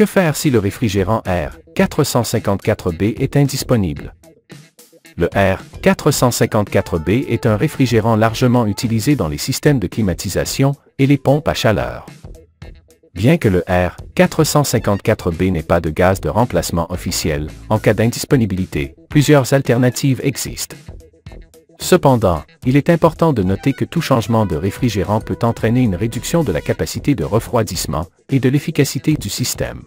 Que faire si le réfrigérant R454B est indisponible? Le R454B est un réfrigérant largement utilisé dans les systèmes de climatisation et les pompes à chaleur. Bien que le R454B n'ait pas de gaz de remplacement officiel, en cas d'indisponibilité, plusieurs alternatives existent. Cependant, il est important de noter que tout changement de réfrigérant peut entraîner une réduction de la capacité de refroidissement et de l'efficacité du système.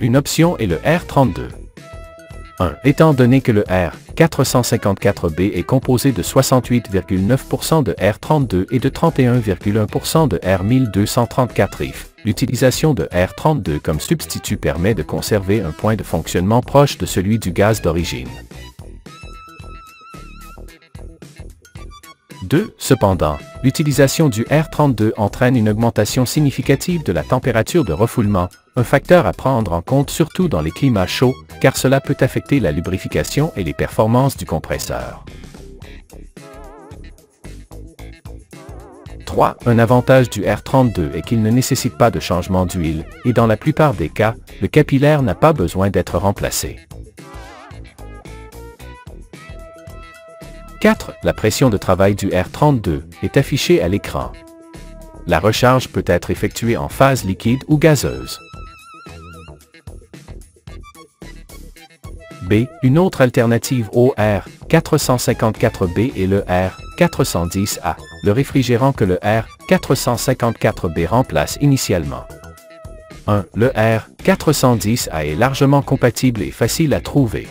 Une option est le R32. Étant donné que le R454B est composé de 68,9% de R32 et de 31,1% de R1234If, l'utilisation de R32 comme substitut permet de conserver un point de fonctionnement proche de celui du gaz d'origine. Cependant, l'utilisation du R32 entraîne une augmentation significative de la température de refoulement, un facteur à prendre en compte surtout dans les climats chauds, car cela peut affecter la lubrification et les performances du compresseur. Un avantage du R32 est qu'il ne nécessite pas de changement d'huile, et dans la plupart des cas, le capillaire n'a pas besoin d'être remplacé. La pression de travail du R32 est affichée à l'écran. La recharge peut être effectuée en phase liquide ou gazeuse. Une autre alternative au R454B est le R410A, le réfrigérant que le R454B remplace initialement. Le R410A est largement compatible et facile à trouver.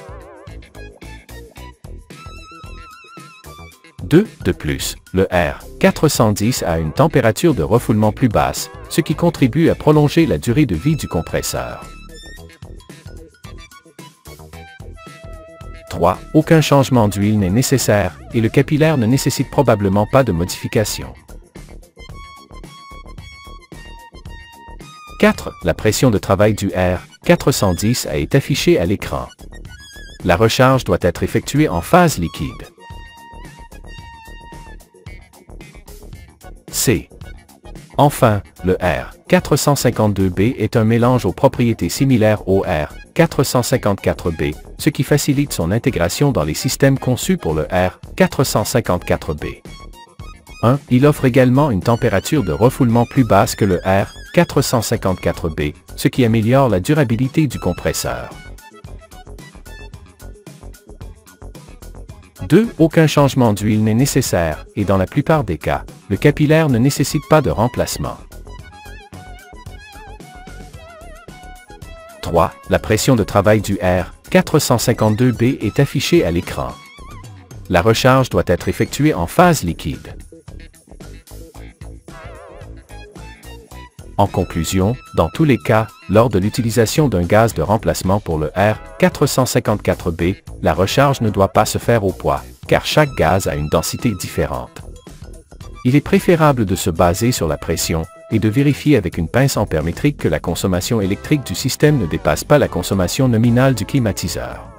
De plus, le R410 a une température de refoulement plus basse, ce qui contribue à prolonger la durée de vie du compresseur. Aucun changement d'huile n'est nécessaire et le capillaire ne nécessite probablement pas de modification. La pression de travail du R410 est affichée à l'écran. La recharge doit être effectuée en phase liquide. Enfin, le R452B est un mélange aux propriétés similaires au R454B, ce qui facilite son intégration dans les systèmes conçus pour le R454B. Il offre également une température de refoulement plus basse que le R454B, ce qui améliore la durabilité du compresseur. Aucun changement d'huile n'est nécessaire et dans la plupart des cas, le capillaire ne nécessite pas de remplacement. La pression de travail du R452B est affichée à l'écran. La recharge doit être effectuée en phase liquide. En conclusion, dans tous les cas, lors de l'utilisation d'un gaz de remplacement pour le R454B, la recharge ne doit pas se faire au poids, car chaque gaz a une densité différente. Il est préférable de se baser sur la pression et de vérifier avec une pince ampère métrique que la consommation électrique du système ne dépasse pas la consommation nominale du climatiseur.